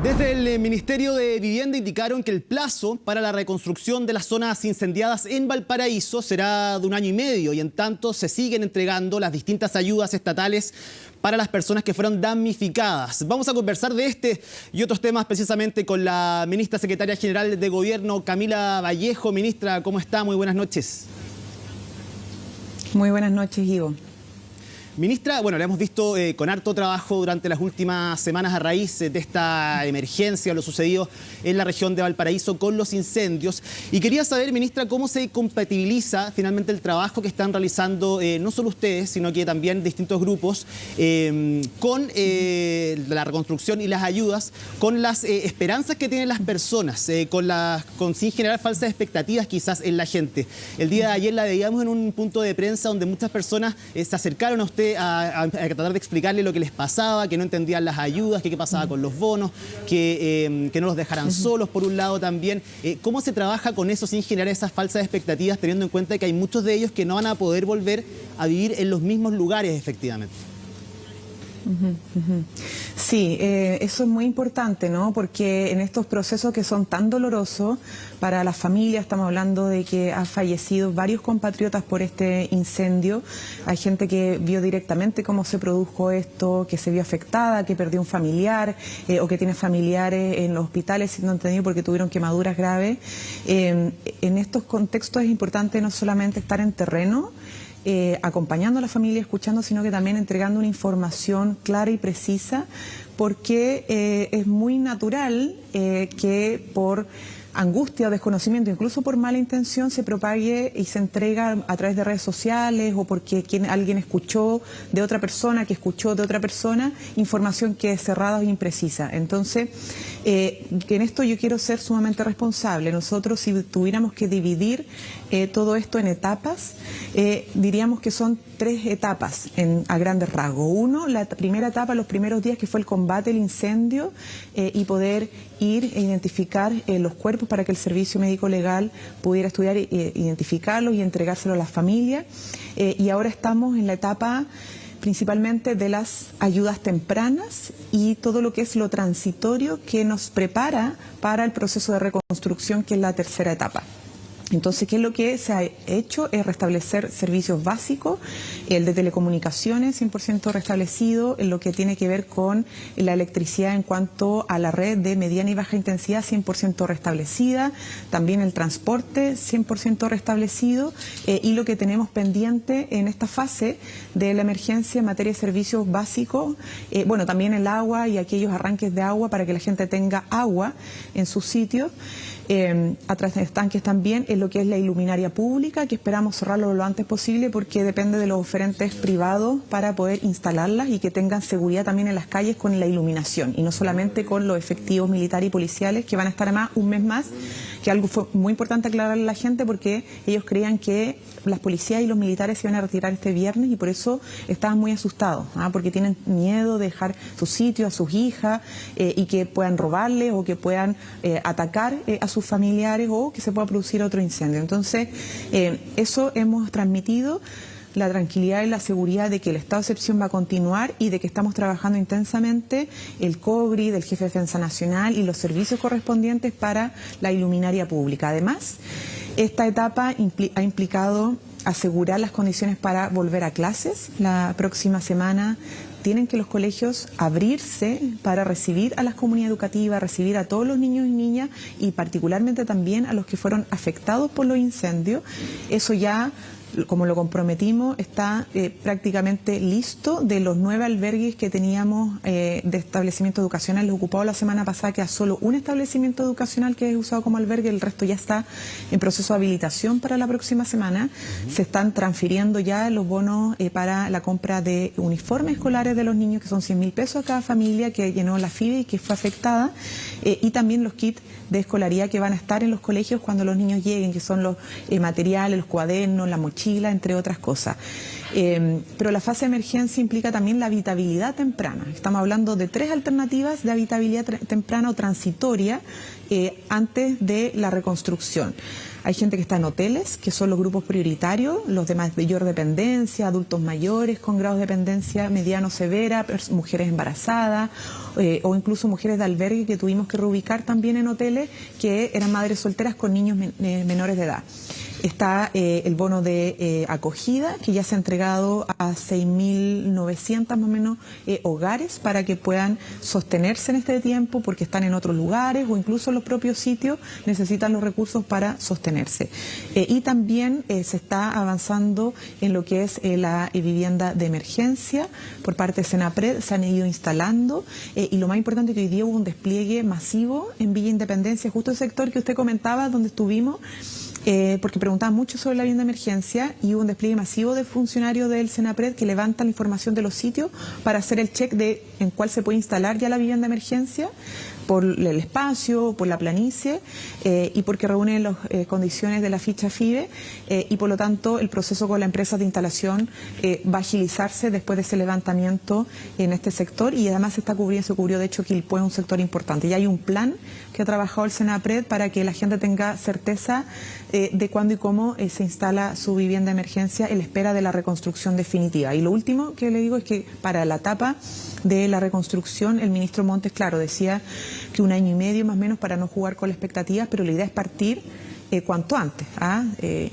Desde el Ministerio de Vivienda indicaron que el plazo para la reconstrucción de las zonas incendiadas en Valparaíso será de 1 año y medio y en tanto se siguen entregando las distintas ayudas estatales para las personas que fueron damnificadas. Vamos a conversar de este y otros temas precisamente con la ministra secretaria general de Gobierno, Camila Vallejo. Ministra, ¿cómo está? Muy buenas noches. Muy buenas noches, Ivo. Ministra, bueno, la hemos visto con harto trabajo durante las últimas semanas a raíz de esta emergencia, lo sucedido en la región de Valparaíso con los incendios. Y quería saber, ministra, cómo se compatibiliza finalmente el trabajo que están realizando no solo ustedes, sino que también distintos grupos con la reconstrucción y las ayudas, con las esperanzas que tienen las personas, con sin generar falsas expectativas quizás en la gente. El día de ayer la veíamos en un punto de prensa donde muchas personas se acercaron a usted a tratar de explicarle lo que les pasaba, que no entendían las ayudas, que qué pasaba con los bonos, que no los dejaran solos, por un lado también. ¿Cómo se trabaja con eso sin generar esas falsas expectativas, teniendo en cuenta que hay muchos de ellos que no van a poder volver a vivir en los mismos lugares, efectivamente? Sí, eso es muy importante, ¿no? Porque en estos procesos que son tan dolorosos para las familias, estamos hablando de que han fallecido varios compatriotas por este incendio, hay gente que vio directamente cómo se produjo esto, que se vio afectada, que perdió un familiar o que tiene familiares en los hospitales siendo entendido porque tuvieron quemaduras graves. En estos contextos es importante no solamente estar en terreno, acompañando a la familia, escuchando, sino que también entregando una información clara y precisa, porque es muy natural que por angustia o desconocimiento, incluso por mala intención, se propague y se entrega a través de redes sociales o porque alguien escuchó de otra persona, que escuchó de otra persona, información que es cerrada o imprecisa. Entonces, que en esto yo quiero ser sumamente responsable. Nosotros, si tuviéramos que dividir todo esto en etapas, diríamos que son 3 etapas a grandes rasgos. Uno, la primera etapa, los primeros días, que fue el combate al incendio y poder ir e identificar los cuerpos para que el servicio médico legal pudiera estudiar, identificarlos y entregárselos a las familias. Y ahora estamos en la etapa principalmente de las ayudas tempranas y todo lo que es lo transitorio que nos prepara para el proceso de reconstrucción, que es la tercera etapa. Entonces, ¿qué es lo que se ha hecho? Es restablecer servicios básicos, el de telecomunicaciones 100% restablecido, en lo que tiene que ver con la electricidad en cuanto a la red de mediana y baja intensidad 100% restablecida, también el transporte 100% restablecido y lo que tenemos pendiente en esta fase de la emergencia en materia de servicios básicos, bueno, también el agua y aquellos arranques de agua para que la gente tenga agua en sus sitios. A través de estanques también, en lo que es la iluminaria pública, que esperamos cerrarlo lo antes posible porque depende de los oferentes privados para poder instalarlas y que tengan seguridad también en las calles con la iluminación y no solamente con los efectivos militares y policiales que van a estar además un mes más, que algo fue muy importante aclararle a la gente porque ellos creían que las policías y los militares se iban a retirar este viernes y por eso estaban muy asustados, porque tienen miedo de dejar su sitio a sus hijas y que puedan robarles o que puedan atacar a sus familiares o que se pueda producir otro incendio. Entonces, eso hemos transmitido, la tranquilidad y la seguridad de que el estado de excepción va a continuar y de que estamos trabajando intensamente el COGRI, del Jefe de Defensa Nacional y los servicios correspondientes para la iluminaria pública. Además, esta etapa ha implicado asegurar las condiciones para volver a clases. La próxima semana tienen que los colegios abrirse para recibir a las comunidades educativas, recibir a todos los niños y niñas y particularmente también a los que fueron afectados por los incendios. Eso ya, como lo comprometimos, está prácticamente listo. De los 9 albergues que teníamos de establecimiento educacional ocupados la semana pasada, queda solo un establecimiento educacional que es usado como albergue, el resto ya está en proceso de habilitación para la próxima semana. Se están transfiriendo ya los bonos para la compra de uniformes escolares de los niños, que son 100.000 pesos a cada familia que llenó la FIDE y que fue afectada, y también los kits de escolaridad que van a estar en los colegios cuando los niños lleguen, que son los materiales, los cuadernos, la mochila, entre otras cosas. Pero la fase de emergencia implica también la habitabilidad temprana. Estamos hablando de 3 alternativas de habitabilidad temprana o transitoria antes de la reconstrucción. Hay gente que está en hoteles, que son los grupos prioritarios, los de mayor dependencia, adultos mayores con grados de dependencia mediano severa, mujeres embarazadas o incluso mujeres de albergue que tuvimos que reubicar también en hoteles que eran madres solteras con niños menores de edad. Está el bono de acogida, que ya se ha entregado a 6.900 más o menos hogares para que puedan sostenerse en este tiempo porque están en otros lugares o incluso los propios sitios necesitan los recursos para sostenerse. Y también se está avanzando en lo que es la vivienda de emergencia por parte de Senapred, se han ido instalando y lo más importante es que hoy día hubo un despliegue masivo en Villa Independencia, justo el sector que usted comentaba donde estuvimos. Porque preguntaban mucho sobre la vivienda de emergencia y hubo un despliegue masivo de funcionarios del Senapred que levantan la información de los sitios para hacer el check de en cuál se puede instalar ya la vivienda de emergencia, por el espacio, por la planicie y porque reúne las condiciones de la ficha FIBE y por lo tanto el proceso con la empresa de instalación va a agilizarse después de ese levantamiento en este sector y además se cubrió de hecho Quilpué, un sector importante. Y hay un plan que ha trabajado el Senapred para que la gente tenga certeza de cuándo y cómo se instala su vivienda de emergencia en la espera de la reconstrucción definitiva. Y lo último que le digo es que para la etapa de la reconstrucción, el ministro Montes, claro, decía que 1 año y medio más o menos para no jugar con las expectativas, pero la idea es partir cuanto antes.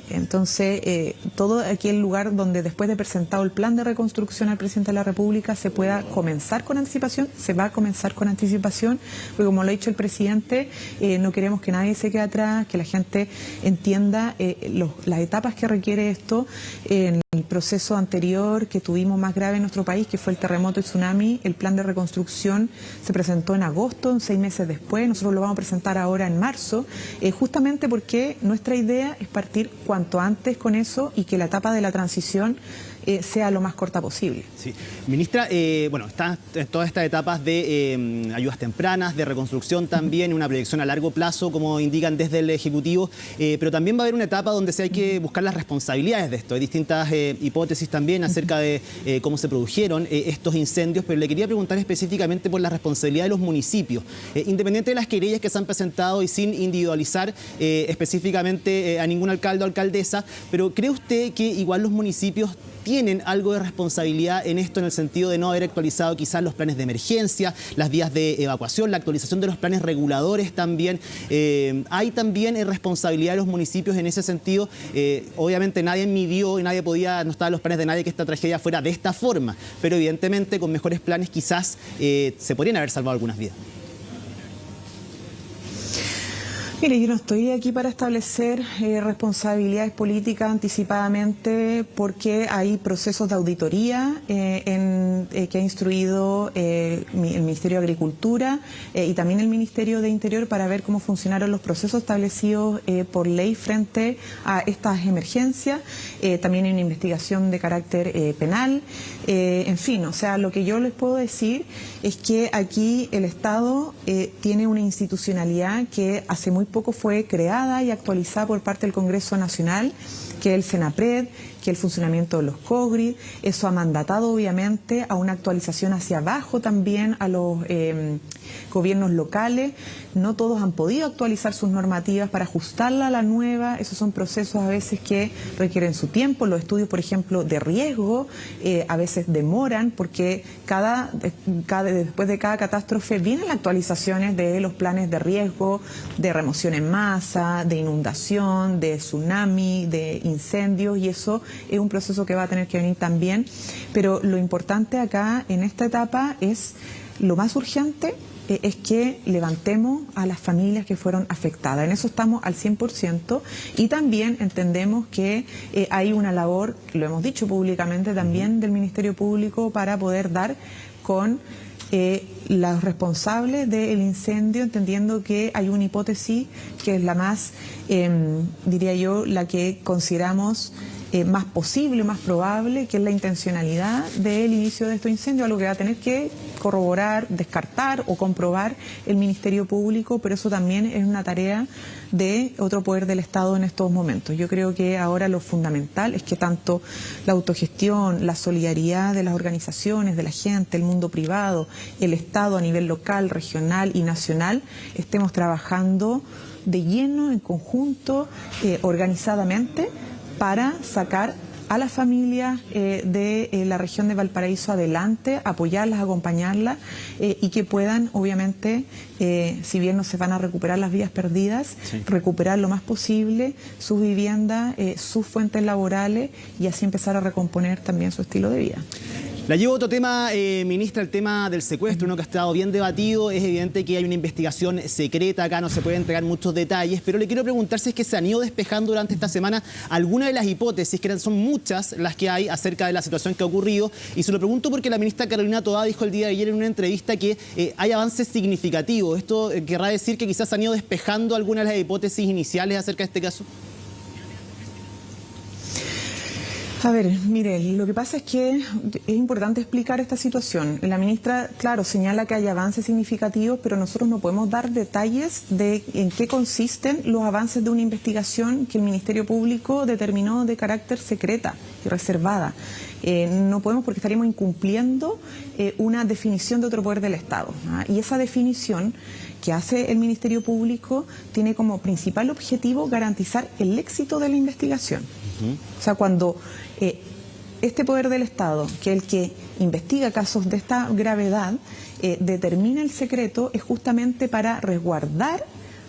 Entonces, todo aquel lugar donde después de presentado el plan de reconstrucción al presidente de la República se pueda comenzar con anticipación, se va a comenzar con anticipación, porque como lo ha dicho el presidente, no queremos que nadie se quede atrás, que la gente entienda las etapas que requiere esto. En el proceso anterior que tuvimos más grave en nuestro país, que fue el terremoto y tsunami, el plan de reconstrucción se presentó en agosto, 6 meses después, nosotros lo vamos a presentar ahora en marzo, justamente porque nuestra idea es partir cuanto antes con eso y que la etapa de la transición sea lo más corta posible. Sí. Ministra, bueno, están todas estas etapas de ayudas tempranas, de reconstrucción también, una proyección a largo plazo, como indican desde el Ejecutivo, pero también va a haber una etapa donde se hay que buscar las responsabilidades de esto. Hay distintas hipótesis también acerca de cómo se produjeron estos incendios, pero le quería preguntar específicamente por la responsabilidad de los municipios, independiente de las querellas que se han presentado y sin individualizar específicamente a ningún alcalde o alcaldesa, pero ¿cree usted que igual los municipios tienen algo de responsabilidad en esto, en el sentido de no haber actualizado quizás los planes de emergencia, las vías de evacuación, la actualización de los planes reguladores también? Hay también responsabilidad de los municipios en ese sentido. Obviamente nadie midió y nadie podía, no estaban los planes de nadie que esta tragedia fuera de esta forma, pero evidentemente con mejores planes quizás se podrían haber salvado algunas vidas. Mire, yo no estoy aquí para establecer responsabilidades políticas anticipadamente porque hay procesos de auditoría que ha instruido el Ministerio de Agricultura y también el Ministerio de Interior para ver cómo funcionaron los procesos establecidos por ley frente a estas emergencias. También hay una investigación de carácter penal. En fin, o sea, lo que yo les puedo decir es que aquí el Estado tiene una institucionalidad que hace muy poco fue creada y actualizada por parte del Congreso Nacional, que es el Senapred, que el funcionamiento de los COGRI. Eso ha mandatado obviamente a una actualización hacia abajo también a los gobiernos locales. No todos han podido actualizar sus normativas para ajustarla a la nueva. Esos son procesos a veces que requieren su tiempo. Los estudios, por ejemplo, de riesgo a veces demoran porque después de cada catástrofe vienen las actualizaciones de los planes de riesgo, de remoción en masa, de inundación, de tsunami, de incendios, y eso es un proceso que va a tener que venir también. Pero lo importante acá en esta etapa es, lo más urgente es que levantemos a las familias que fueron afectadas. En eso estamos al 100% y también entendemos que hay una labor, lo hemos dicho públicamente también, del Ministerio Público para poder dar con los responsables del incendio, entendiendo que hay una hipótesis que es la más, diría yo, la que consideramos más posible, más probable, que es la intencionalidad del inicio de estos incendios, algo que va a tener que corroborar, descartar o comprobar el Ministerio Público, pero eso también es una tarea de otro poder del Estado en estos momentos. Yo creo que ahora lo fundamental es que tanto la autogestión, la solidaridad de las organizaciones, de la gente, el mundo privado, el Estado a nivel local, regional y nacional, estemos trabajando de lleno, en conjunto, organizadamente, para sacar a las familias de la región de Valparaíso adelante, apoyarlas, acompañarlas y que puedan, obviamente, si bien no se van a recuperar las vidas perdidas, sí, recuperar lo más posible sus viviendas, sus fuentes laborales y así empezar a recomponer también su estilo de vida. La llevo a otro tema, ministra, el tema del secuestro, uno que ha estado bien debatido. Es evidente que hay una investigación secreta, acá no se pueden entregar muchos detalles, pero le quiero preguntar si es que se han ido despejando durante esta semana algunas de las hipótesis, que son muchas las que hay acerca de la situación que ha ocurrido. Y se lo pregunto porque la ministra Carolina Toá dijo el día de ayer en una entrevista que hay avances significativos. ¿Esto querrá decir que quizás se han ido despejando algunas de las hipótesis iniciales acerca de este caso? A ver, mire, lo que pasa es que es importante explicar esta situación. La ministra, claro, señala que hay avances significativos, pero nosotros no podemos dar detalles de en qué consisten los avances de una investigación que el Ministerio Público determinó de carácter secreta y reservada. No podemos porque estaríamos incumpliendo una definición de otro poder del Estado, ¿no? Y esa definición que hace el Ministerio Público tiene como principal objetivo garantizar el éxito de la investigación. O sea, cuando este poder del Estado, que es el que investiga casos de esta gravedad, determina el secreto, es justamente para resguardar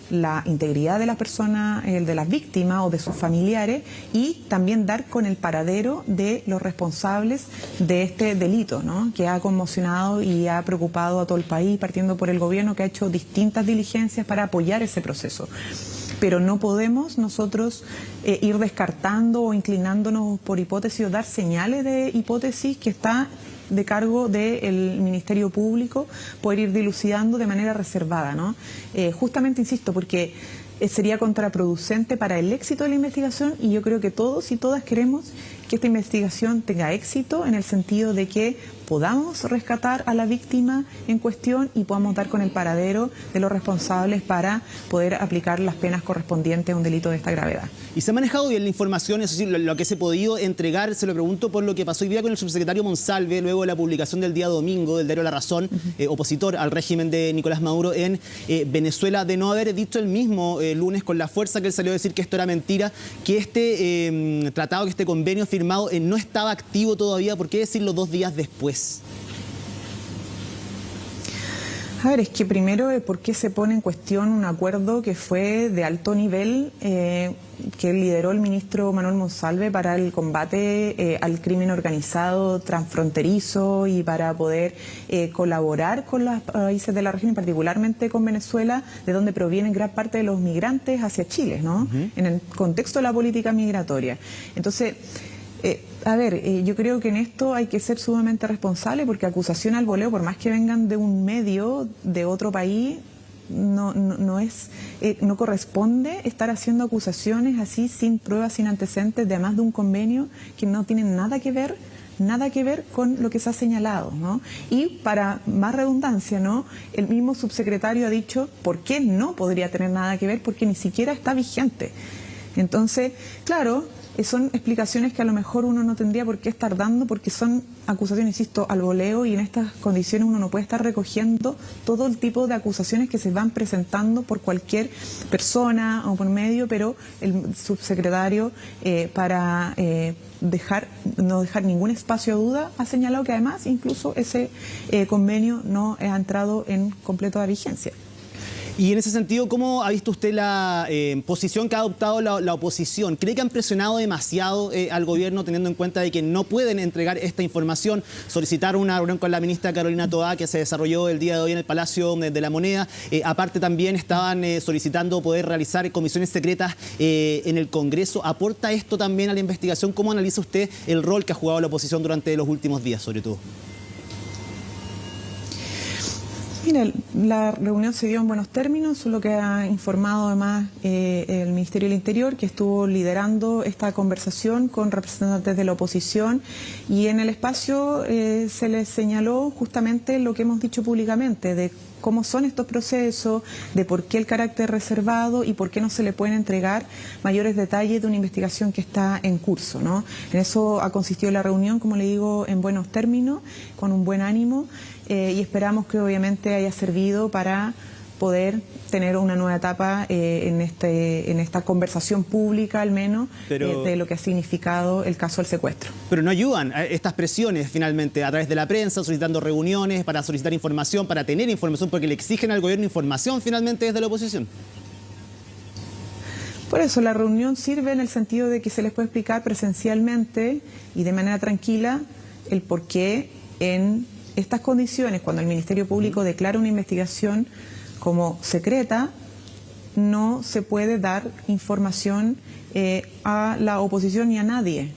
la integridad de la persona, de las víctimas o de sus familiares, y también dar con el paradero de los responsables de este delito, ¿no?, que ha conmocionado y ha preocupado a todo el país, partiendo por el gobierno, que ha hecho distintas diligencias para apoyar ese proceso. Pero no podemos nosotros ir descartando o inclinándonos por hipótesis o dar señales de hipótesis que está de cargo del Ministerio Público, poder ir dilucidando de manera reservada, ¿no? Justamente, insisto, porque sería contraproducente para el éxito de la investigación, y yo creo que todos y todas queremos que esta investigación tenga éxito en el sentido de que podamos rescatar a la víctima en cuestión y podamos dar con el paradero de los responsables para poder aplicar las penas correspondientes a un delito de esta gravedad. ¿Y se ha manejado bien la información? Eso sí, lo que se ha podido entregar, se lo pregunto por lo que pasó hoy día con el subsecretario Monsalve, luego de la publicación del día domingo del diario La Razón, opositor al régimen de Nicolás Maduro en Venezuela, de no haber dicho el mismo lunes con la fuerza que él salió a decir que esto era mentira, que este tratado, que este convenio firmado no estaba activo todavía. ¿Por qué decirlo 2 días después? A ver, es que primero, ¿por qué se pone en cuestión un acuerdo que fue de alto nivel que lideró el ministro Manuel Monsalve para el combate al crimen organizado transfronterizo y para poder colaborar con los países de la región y particularmente con Venezuela, de donde provienen gran parte de los migrantes hacia Chile, ¿no? En el contexto de la política migratoria. Entonces, a ver, yo creo que en esto hay que ser sumamente responsable, porque acusación al voleo, por más que vengan de un medio de otro país, no corresponde estar haciendo acusaciones así sin pruebas, sin antecedentes, de además de un convenio que no tienen nada que ver con lo que se ha señalado, ¿no? Y para más redundancia, ¿no?, el mismo subsecretario ha dicho por qué no podría tener nada que ver, porque ni siquiera está vigente. Entonces, claro, son explicaciones que a lo mejor uno no tendría por qué estar dando, porque son acusaciones, insisto, al voleo, y en estas condiciones uno no puede estar recogiendo todo el tipo de acusaciones que se van presentando por cualquier persona o por medio, pero el subsecretario, para no dejar ningún espacio a duda, ha señalado que además incluso ese convenio no ha entrado en completa vigencia. Y en ese sentido, ¿cómo ha visto usted la posición que ha adoptado la oposición? ¿Cree que han presionado demasiado al gobierno, teniendo en cuenta de que no pueden entregar esta información? Solicitaron una reunión con la ministra Carolina Toá, que se desarrolló el día de hoy en el Palacio de la Moneda. Aparte también estaban solicitando poder realizar comisiones secretas en el Congreso. ¿Aporta esto también a la investigación? ¿Cómo analiza usted el rol que ha jugado la oposición durante los últimos días, sobre todo? Mira, la reunión se dio en buenos términos, lo que ha informado además el Ministerio del Interior, que estuvo liderando esta conversación con representantes de la oposición, y en el espacio se les señaló justamente lo que hemos dicho públicamente, de cómo son estos procesos, de por qué el carácter reservado y por qué no se le pueden entregar mayores detalles de una investigación que está en curso, ¿no? En eso ha consistido la reunión, como le digo, en buenos términos, con un buen ánimo, y esperamos que obviamente haya servido para poder tener una nueva etapa en esta conversación pública, al menos, de lo que ha significado el caso del secuestro. Pero no ayudan a estas presiones, finalmente, a través de la prensa, solicitando reuniones para solicitar información, para tener información, porque le exigen al gobierno información, finalmente, desde la oposición. Por eso, la reunión sirve en el sentido de que se les puede explicar presencialmente y de manera tranquila el por qué en estas condiciones, cuando el Ministerio Público declara una investigación como secreta, no se puede dar información a la oposición ni a nadie,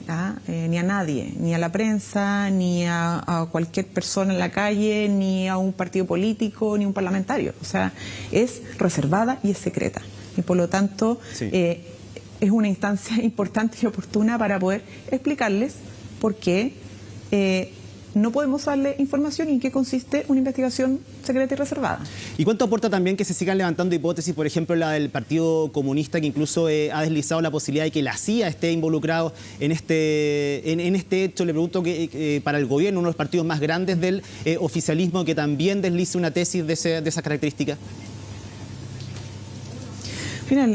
ni a la prensa, ni a cualquier persona en la calle, ni a un partido político, ni a un parlamentario. O sea, es reservada y es secreta. Y por lo tanto, sí, es una instancia importante y oportuna para poder explicarles por qué no podemos darle información y en qué consiste una investigación secreta y reservada. ¿Y cuánto aporta también que se sigan levantando hipótesis, por ejemplo, la del Partido Comunista, que incluso ha deslizado la posibilidad de que la CIA esté involucrado en este hecho? Le pregunto que para el gobierno, uno de los partidos más grandes del oficialismo, que también deslice una tesis de esas características. Mira,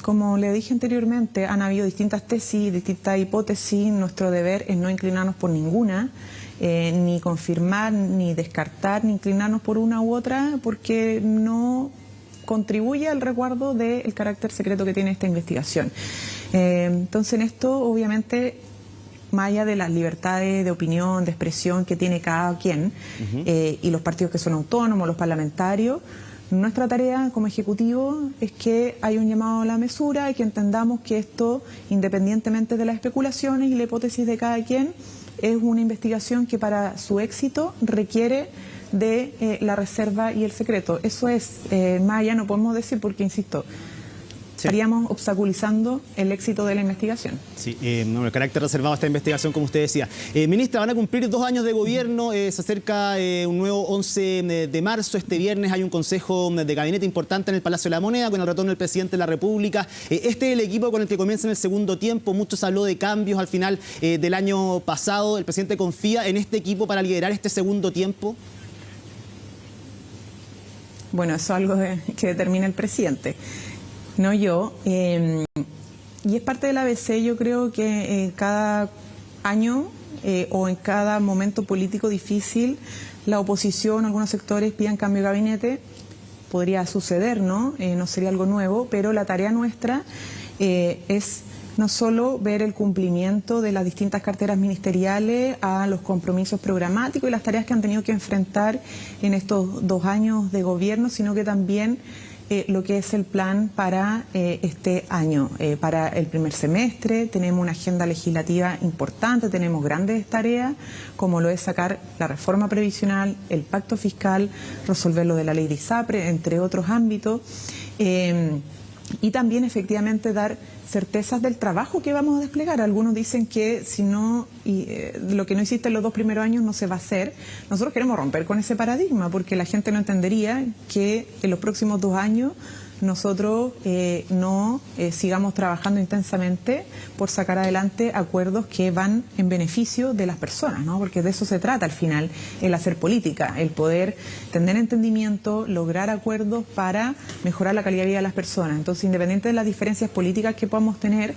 como le dije anteriormente, han habido distintas tesis, distintas hipótesis. Nuestro deber es no inclinarnos por ninguna, ni confirmar, ni descartar, ni inclinarnos por una u otra, porque no contribuye al resguardo del carácter secreto que tiene esta investigación. Entonces, en esto, obviamente, más allá de las libertades de opinión, de expresión que tiene cada quien, y los partidos que son autónomos, los parlamentarios, nuestra tarea como Ejecutivo es que haya un llamado a la mesura y que entendamos que esto, independientemente de las especulaciones y la hipótesis de cada quien, es una investigación que para su éxito requiere de la reserva y el secreto. Eso es, más allá no podemos decir porque, insisto, estaríamos obstaculizando el éxito de la investigación. Sí, el carácter reservado a esta investigación, como usted decía. Ministra, van a cumplir 2 años de gobierno, se acerca un nuevo 11 de marzo. Este viernes hay un consejo de gabinete importante en el Palacio de la Moneda, con el retorno del presidente de la República. Este es el equipo con el que comienza en el segundo tiempo. Mucho se habló de cambios al final del año pasado. ¿El presidente confía en este equipo para liderar este segundo tiempo? Bueno, eso es algo que determina el presidente, no yo, y es parte del ABC. Yo creo que cada año o en cada momento político difícil, la oposición, algunos sectores pidan cambio de gabinete. Podría suceder, ¿no? No sería algo nuevo, pero la tarea nuestra es no solo ver el cumplimiento de las distintas carteras ministeriales a los compromisos programáticos y las tareas que han tenido que enfrentar en estos 2 años de gobierno, sino que también lo que es el plan para este año. Para el primer semestre tenemos una agenda legislativa importante, tenemos grandes tareas, como lo es sacar la reforma previsional, el pacto fiscal, resolver lo de la ley de ISAPRE, entre otros ámbitos, y también efectivamente dar certezas del trabajo que vamos a desplegar. Algunos dicen que si no, lo que no hiciste en los 2 primeros años no se va a hacer. Nosotros queremos romper con ese paradigma, porque la gente no entendería que en los próximos 2 años nosotros no sigamos trabajando intensamente por sacar adelante acuerdos que van en beneficio de las personas, ¿no? Porque de eso se trata al final, el hacer política, el poder tener entendimiento, lograr acuerdos para mejorar la calidad de vida de las personas. Entonces, independiente de las diferencias políticas que podamos tener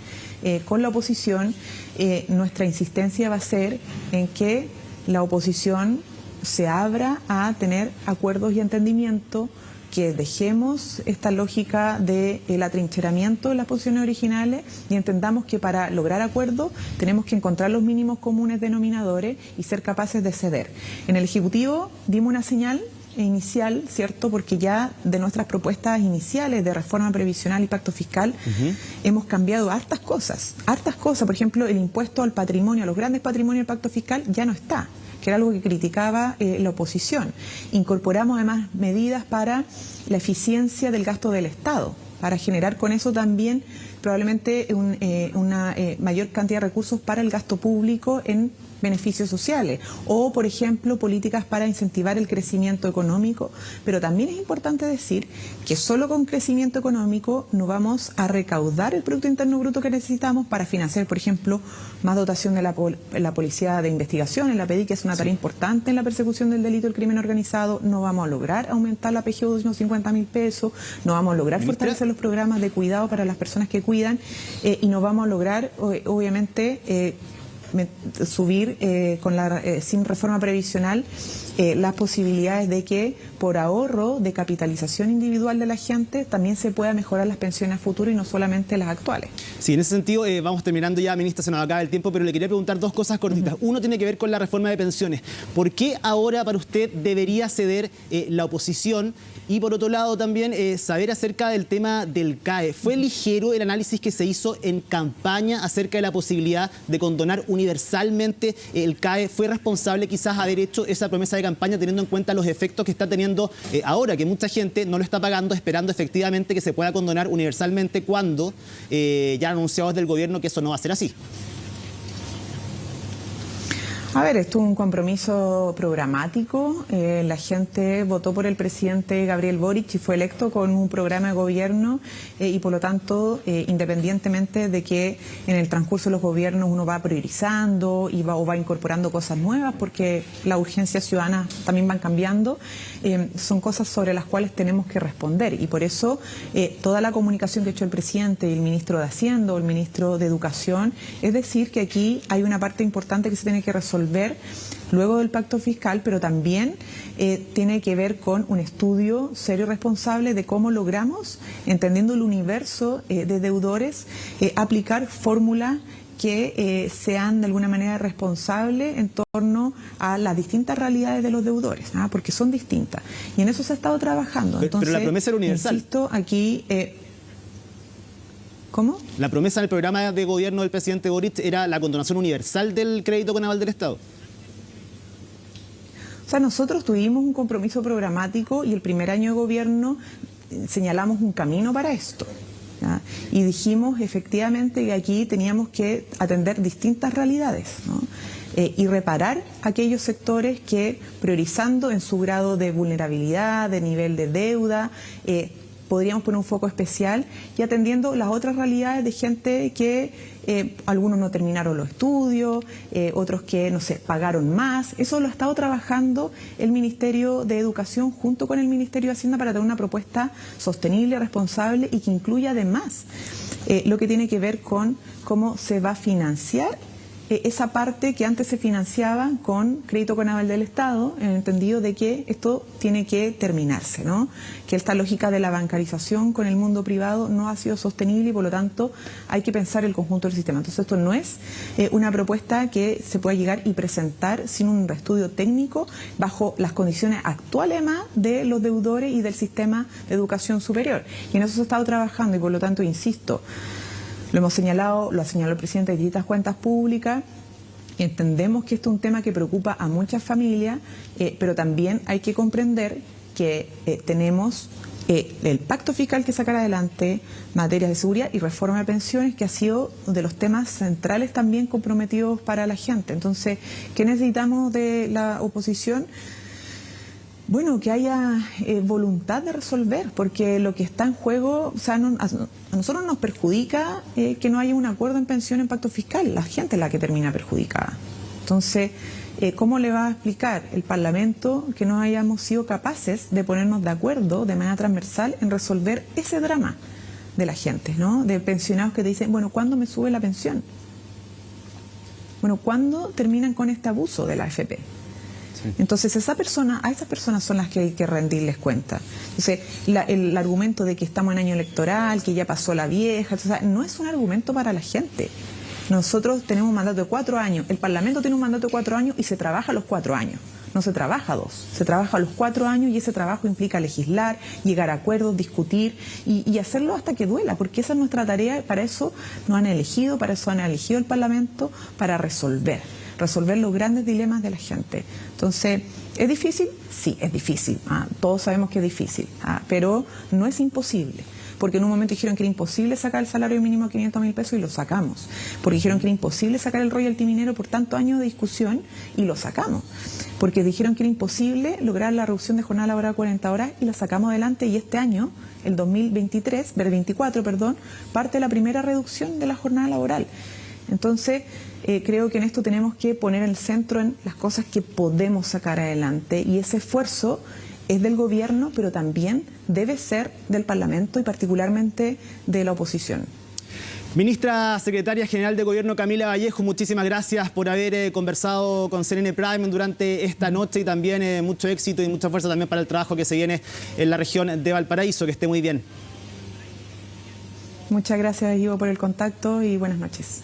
con la oposición, nuestra insistencia va a ser en que la oposición se abra a tener acuerdos y entendimiento, que dejemos esta lógica del atrincheramiento de las posiciones originales y entendamos que para lograr acuerdos tenemos que encontrar los mínimos comunes denominadores y ser capaces de ceder. En el Ejecutivo dimos una señal inicial, ¿cierto? Porque ya de nuestras propuestas iniciales de reforma previsional y pacto fiscal hemos cambiado hartas cosas. Por ejemplo, el impuesto al patrimonio, a los grandes patrimonios del pacto fiscal ya no está. que era algo que criticaba la oposición. Incorporamos además medidas para la eficiencia del gasto del Estado, para generar con eso también probablemente una mayor cantidad de recursos para el gasto público en beneficios sociales o, por ejemplo, políticas para incentivar el crecimiento económico. Pero también es importante decir que solo con crecimiento económico no vamos a recaudar el Producto Interno Bruto que necesitamos para financiar, por ejemplo, más dotación de la Policía de Investigación, en la PDI, que es una tarea importante en la persecución del delito del crimen organizado. No vamos a lograr aumentar la PGU de unos 50.000 pesos, no vamos a lograr fortalecer los programas de cuidado para las personas que cuidan y no vamos a lograr, obviamente, subir sin reforma previsional las posibilidades de que por ahorro de capitalización individual de la gente también se pueda mejorar las pensiones a futuro y no solamente las actuales. Sí, en ese sentido vamos terminando ya, ministra, se nos acaba el tiempo, pero le quería preguntar dos cosas cortitas. Uno tiene que ver con la reforma de pensiones. ¿Por qué ahora para usted debería ceder la oposición? Y por otro lado también saber acerca del tema del CAE. ¿Fue ligero el análisis que se hizo en campaña acerca de la posibilidad de condonar universalmente el CAE? ¿Fue responsable quizás haber hecho esa promesa de campaña teniendo en cuenta los efectos que está teniendo ahora, que mucha gente no lo está pagando, esperando efectivamente que se pueda condonar universalmente cuando ya anunciado desde el gobierno que eso no va a ser así? A ver, esto es un compromiso programático. La gente votó por el presidente Gabriel Boric y fue electo con un programa de gobierno y por lo tanto, independientemente de que en el transcurso de los gobiernos uno va priorizando y va incorporando cosas nuevas, porque las urgencias ciudadanas también van cambiando, son cosas sobre las cuales tenemos que responder y por eso toda la comunicación que ha hecho el presidente y el ministro de Hacienda o el ministro de Educación, es decir que aquí hay una parte importante que se tiene que resolver luego del pacto fiscal, pero también tiene que ver con un estudio serio y responsable de cómo logramos, entendiendo el universo de deudores, aplicar fórmulas que sean de alguna manera responsables en torno a las distintas realidades de los deudores, porque son distintas. Y en eso se ha estado trabajando. Entonces, pero la promesa era universal. Insisto, aquí... ¿Cómo? La promesa del programa de gobierno del presidente Boric era la condonación universal del crédito con aval del Estado. O sea, nosotros tuvimos un compromiso programático y el primer año de gobierno señalamos un camino para esto, ¿ya? Y dijimos efectivamente que aquí teníamos que atender distintas realidades, ¿no? Y reparar aquellos sectores que, priorizando en su grado de vulnerabilidad, de nivel de deuda, podríamos poner un foco especial y atendiendo las otras realidades de gente que algunos no terminaron los estudios, otros que, no sé, pagaron más. Eso lo ha estado trabajando el Ministerio de Educación junto con el Ministerio de Hacienda para tener una propuesta sostenible, responsable y que incluya además lo que tiene que ver con cómo se va a financiar esa parte que antes se financiaba con crédito con aval del Estado, en el entendido de que esto tiene que terminarse, ¿no? Que esta lógica de la bancarización con el mundo privado no ha sido sostenible y por lo tanto hay que pensar el conjunto del sistema. Entonces esto no es una propuesta que se pueda llegar y presentar sin un estudio técnico bajo las condiciones actuales más de los deudores y del sistema de educación superior. Y en eso se ha estado trabajando y por lo tanto, insisto, lo hemos señalado, lo ha señalado el presidente de distintas cuentas públicas. Entendemos que esto es un tema que preocupa a muchas familias, pero también hay que comprender que tenemos el pacto fiscal que sacar adelante, materias de seguridad y reforma de pensiones, que ha sido de los temas centrales también comprometidos para la gente. Entonces, ¿qué necesitamos de la oposición? Bueno, que haya voluntad de resolver, porque lo que está en juego, o sea, a nosotros nos perjudica que no haya un acuerdo en pensión en pacto fiscal, la gente es la que termina perjudicada. Entonces, ¿cómo le va a explicar el Parlamento que no hayamos sido capaces de ponernos de acuerdo de manera transversal en resolver ese drama de la gente, ¿no? De pensionados que te dicen, bueno, ¿cuándo me sube la pensión? Bueno, ¿cuándo terminan con este abuso de la AFP? Entonces a esas personas son las que hay que rendirles cuenta. Entonces el argumento de que estamos en año electoral, que ya pasó la vieja, no es un argumento para la gente. Nosotros tenemos un mandato de 4 años, el Parlamento tiene un mandato de 4 años y se trabaja a los 4 años. No se trabaja a 2, se trabaja a los 4 años y ese trabajo implica legislar, llegar a acuerdos, discutir y hacerlo hasta que duela, porque esa es nuestra tarea, para eso nos han elegido, para eso han elegido el Parlamento, para resolver. resolver los grandes dilemas de la gente. Entonces, ¿es difícil? Sí, es difícil. Todos sabemos que es difícil, pero no es imposible. Porque en un momento dijeron que era imposible sacar el salario mínimo a 500.000 pesos y lo sacamos. Porque dijeron que era imposible sacar el royalty minero por tantos años de discusión y lo sacamos. Porque dijeron que era imposible lograr la reducción de jornada laboral a 40 horas y la sacamos adelante, y este año, el 2024, parte la primera reducción de la jornada laboral. Entonces, creo que en esto tenemos que poner el centro en las cosas que podemos sacar adelante, y ese esfuerzo es del gobierno, pero también debe ser del Parlamento y particularmente de la oposición. Ministra Secretaria General de Gobierno Camila Vallejo, muchísimas gracias por haber conversado con CNN Prime durante esta noche, y también mucho éxito y mucha fuerza también para el trabajo que se viene en la región de Valparaíso. Que esté muy bien. Muchas gracias, Ivo, por el contacto y buenas noches.